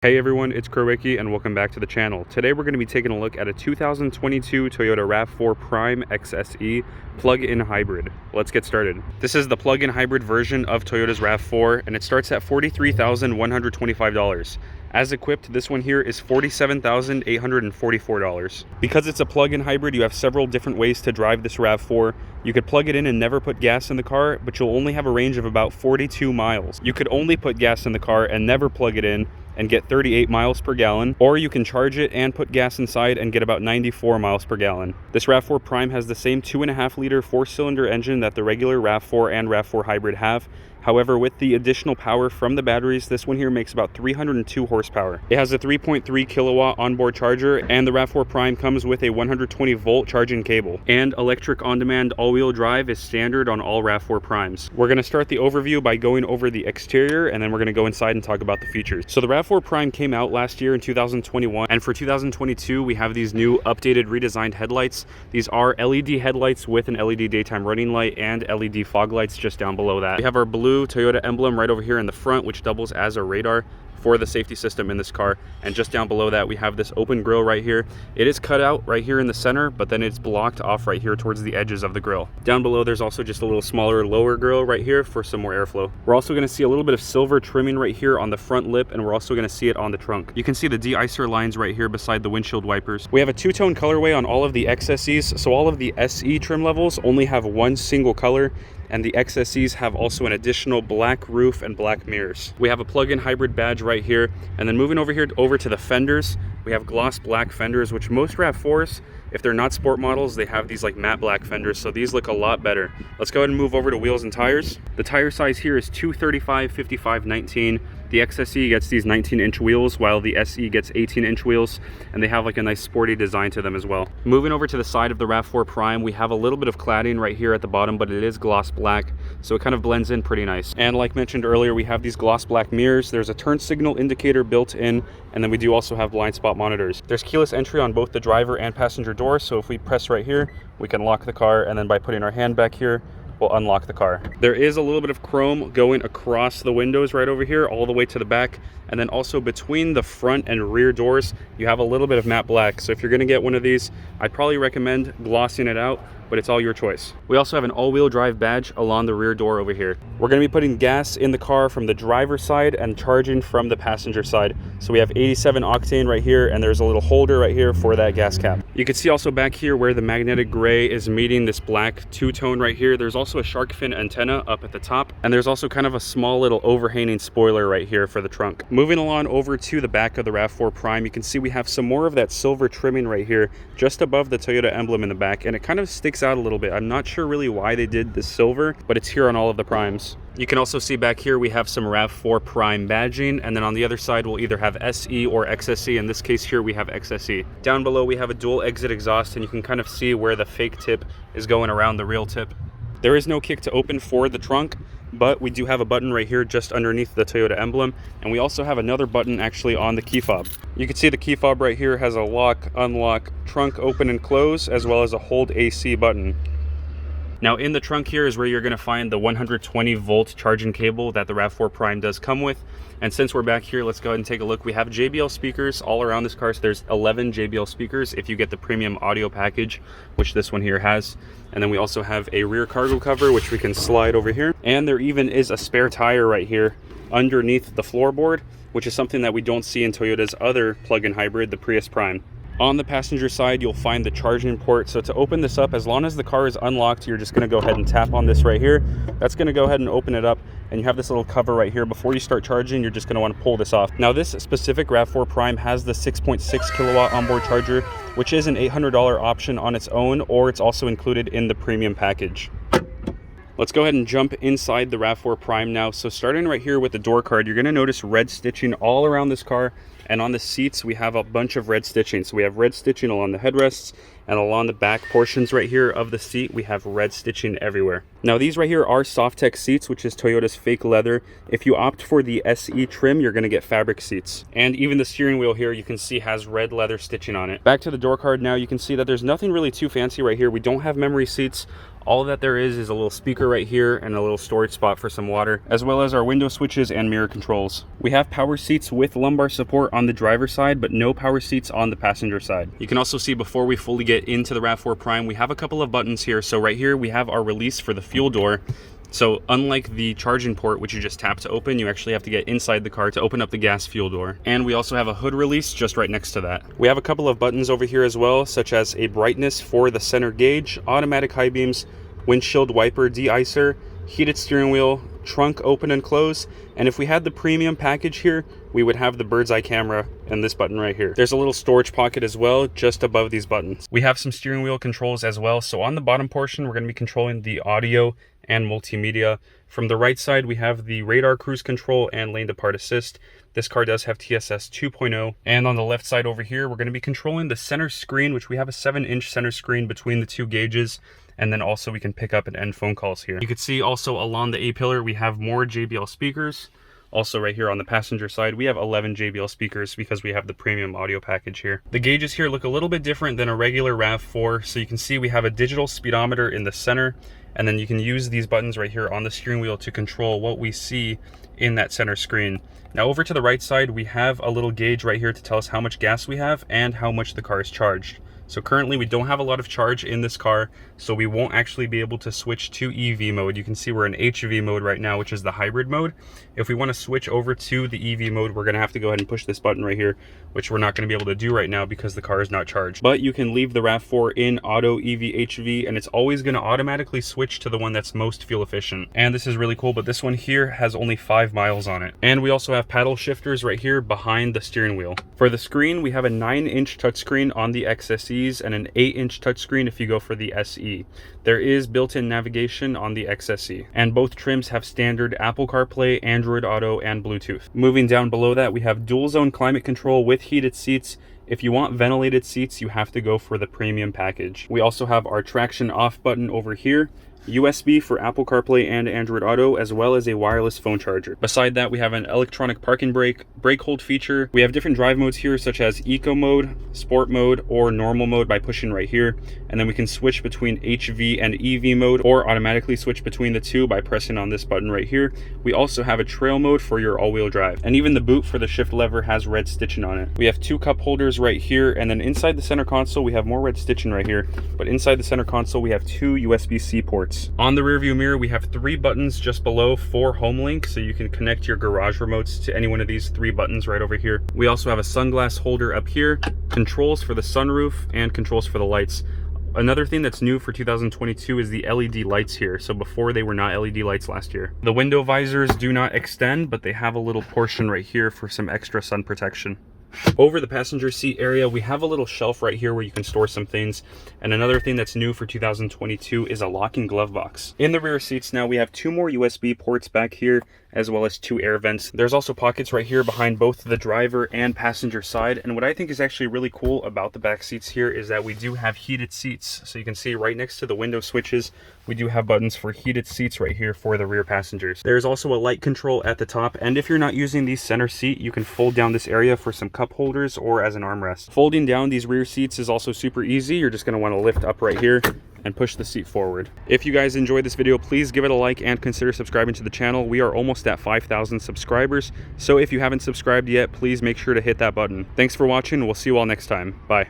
Hey everyone, it's Krowicki and welcome back to the channel. Today we're going to be taking a look at a 2022 Toyota Rav4 Prime XSE plug-in hybrid. Let's get started. This is the plug-in hybrid version of Toyota's Rav4 and it starts at $43,125. As equipped, this one here is $47,844. Because it's a plug-in hybrid, you have several different ways to drive this Rav4. You could plug it in and never put gas in the car, but you'll only have a range of about 42 miles. You could only put gas in the car and never plug it in and get 38 miles per gallon, or you can charge it and put gas inside and get about 94 miles per gallon. This Rav4 Prime has the same 2.5-liter 4-cylinder engine that the regular Rav4 and Rav4 hybrid have. However, with the additional power from the batteries, this one here makes about 302 horsepower. It has a 3.3 kilowatt onboard charger, and the Rav4 Prime comes with a 120 volt charging cable. And electric on-demand all-wheel drive is standard on all Rav4 Primes. We're going to start the overview by going over the exterior, and then we're going to go inside and talk about the features. So the Rav4 Prime came out last year in 2021, and for 2022, we have these new updated redesigned headlights. These are LED headlights with an LED daytime running light and LED fog lights just down below that. We have our blue Toyota emblem right over here in the front, which doubles as a radar for the safety system in this car. And just down below that, we have this open grille right here. It is cut out right here in the center, but then it's blocked off right here towards the edges of the grille. Down below, there's also just a little smaller lower grille right here for some more airflow. We're also going to see a little bit of silver trimming right here on the front lip, and we're also going to see it on the trunk. You can see the de-icer lines right here beside the windshield wipers. We have a two-tone colorway on all of the XSEs, so all of the SE trim levels only have one single color, and the XSEs have also an additional black roof and black mirrors. We have a plug-in hybrid badge right here, and then moving over here over to the fenders, we have gloss black fenders, which most Rav4s, if they're not sport models, they have these like matte black fenders, so these look a lot better. Let's go ahead and move over to wheels and tires. The tire size here is 235, 55, 19. The XSE gets these 19-inch wheels, while the SE gets 18-inch wheels, and they have like a nice sporty design to them as well. Moving over to the side of the Rav4 Prime, we have a little bit of cladding right here at the bottom, but it is gloss black, so it kind of blends in pretty nice. And like mentioned earlier, we have these gloss black mirrors. There's a turn signal indicator built in, and then we do also have blind spot monitors. There's keyless entry on both the driver and passenger door, so if we press right here, we can lock the car, and then by putting our hand back here, we'll unlock the car. There is a little bit of chrome going across the windows right over here all the way to the back, and then also between the front and rear doors you have a little bit of matte black. So if you're going to get one of these, I'd probably recommend glossing it out, but it's all your choice. We also have an all-wheel drive badge along the rear door over here. We're going to be putting gas in the car from the driver's side and charging from the passenger side. So we have 87 octane right here, and there's a little holder right here for that gas cap. You can see also back here where the magnetic gray is meeting this black two-tone right here, there's also a shark fin antenna up at the top, and there's also kind of a small little overhanging spoiler right here for the trunk. Moving along over to the back of the Rav4 Prime, you can see we have some more of that silver trimming right here just above the Toyota emblem in the back, and it kind of sticks out a little bit. I'm not sure really why they did this silver, but it's here on all of the Primes. You can also see back here we have some Rav4 Prime badging, and then on the other side we'll either have SE or XSE. In this case here we have XSE. Down below we have a dual exit exhaust, and you can kind of see where the fake tip is going around the real tip. There is no kick to open for the trunk, but we do have a button right here just underneath the Toyota emblem, and we also have another button actually on the key fob. You can see the key fob right here has a lock, unlock, trunk open and close, as well as a hold AC button. Now in the trunk here is where you're going to find the 120 volt charging cable that the Rav4 Prime does come with. And since we're back here, let's go ahead and take a look. We have JBL speakers all around this car. So there's 11 JBL speakers if you get the premium audio package, which this one here has. And then we also have a rear cargo cover, which we can slide over here. And there even is a spare tire right here underneath the floorboard, which is something that we don't see in Toyota's other plug-in hybrid, the Prius Prime. On the passenger side, you'll find the charging port. So to open this up, as long as the car is unlocked, you're just going to go ahead and tap on this right here. That's going to go ahead and open it up, and you have this little cover right here. Before you start charging, you're just going to want to pull this off. Now this specific Rav4 Prime has the 6.6 kilowatt onboard charger, which is an $800 option on its own, or it's also included in the premium package. Let's go ahead and jump inside the Rav4 Prime now. So starting right here with the door card, you're going to notice red stitching all around this car, and on the seats we have a bunch of red stitching. So we have red stitching along the headrests, and along the back portions right here of the seat we have red stitching everywhere. Now these right here are Softex seats, which is Toyota's fake leather. If you opt for the SE trim, you're going to get fabric seats. And even the steering wheel here you can see has red leather stitching on it. Back to the door card now, you can see that there's nothing really too fancy right here. We don't have memory seats. All that there is a little speaker right here and a little storage spot for some water, as well as our window switches and mirror controls. We have power seats with lumbar support on the driver's side, but no power seats on the passenger side. You can also see before we fully get into the RAV4 Prime, we have a couple of buttons here. So right here we have our release for the fuel door. So unlike the charging port, which you just tap to open, you actually have to get inside the car to open up the gas fuel door. And we also have a hood release just right next to that. We have a couple of buttons over here as well, such as a brightness for the center gauge, automatic high beams, windshield wiper de-icer, heated steering wheel, trunk open and close, and if we had the premium package here, we would have the bird's eye camera and this button right here. There's a little storage pocket as well just above these buttons. We have some steering wheel controls as well. So on the bottom portion, we're going to be controlling the audio and multimedia. From the right side, we have the radar cruise control and lane depart assist. This car does have TSS 2.0. And on the left side over here, we're going to be controlling the center screen, which we have a 7-inch center screen between the two gauges. And then also we can pick up and end phone calls here. You can see also along the A-pillar, we have more JBL speakers. Also right here on the passenger side, we have 11 JBL speakers because we have the premium audio package here. The gauges here look a little bit different than a regular RAV4. So you can see we have a digital speedometer in the center, and then you can use these buttons right here on the steering wheel to control what we see in that center screen. Now over to the right side, we have a little gauge right here to tell us how much gas we have and how much the car is charged. So currently we don't have a lot of charge in this car, so we won't actually be able to switch to EV mode. You can see we're in HV mode right now, which is the hybrid mode. If we want to switch over to the EV mode, we're going to have to go ahead and push this button right here, which we're not going to be able to do right now because the car is not charged. But you can leave the RAV4 in auto, EV, HV, and it's always going to automatically switch to the one that's most fuel efficient. And this is really cool, but this one here has only 5 miles on it. And we also have paddle shifters right here behind the steering wheel. For the screen, we have a 9-inch touchscreen on the XSEs and an 8-inch touchscreen if you go for the SE. There is built-in navigation on the XSE, and both trims have standard Apple CarPlay, Android Auto, and Bluetooth. Moving down below that, we have dual zone climate control with heated seats. If you want ventilated seats, you have to go for the premium package. We also have our traction off button over here, USB for Apple CarPlay and Android Auto, as well as a wireless phone charger. Beside that, we have an electronic parking brake hold feature. We have different drive modes here, such as Eco mode, Sport mode, or Normal mode by pushing right here. And then we can switch between HV and EV mode, or automatically switch between the two by pressing on this button right here. We also have a trail mode for your all-wheel drive. And even the boot for the shift lever has red stitching on it. We have 2 cup holders right here, and then inside the center console, we have more red stitching right here. But inside the center console, we have 2 USB-C ports. On the rearview mirror, we have 3 buttons just below for home link, so you can connect your garage remotes to any one of these 3 buttons right over here. We also have a sunglass holder up here, controls for the sunroof, and controls for the lights. Another thing that's new for 2022 is the LED lights here. So before, they were not LED lights last year. The window visors do not extend, but they have a little portion right here for some extra sun protection. Over the passenger seat area, we have a little shelf right here where you can store some things. And another thing that's new for 2022 is a locking glove box. In the rear seats now, we have 2 more USB ports back here, as well as 2 air vents. There's also pockets right here behind both the driver and passenger side. And what I think is actually really cool about the back seats here is that we do have heated seats. So you can see right next to the window switches, we do have buttons for heated seats right here for the rear passengers. There's also a light control at the top. And if you're not using the center seat, you can fold down this area for some cup holders or as an armrest. Folding down these rear seats is also super easy. You're just going to want to lift up right here and push the seat forward. If you guys enjoyed this video, please give it a like and consider subscribing to the channel. We are almost at 5,000 subscribers, so if you haven't subscribed yet, please make sure to hit that button. Thanks for watching. We'll see you all next time. Bye.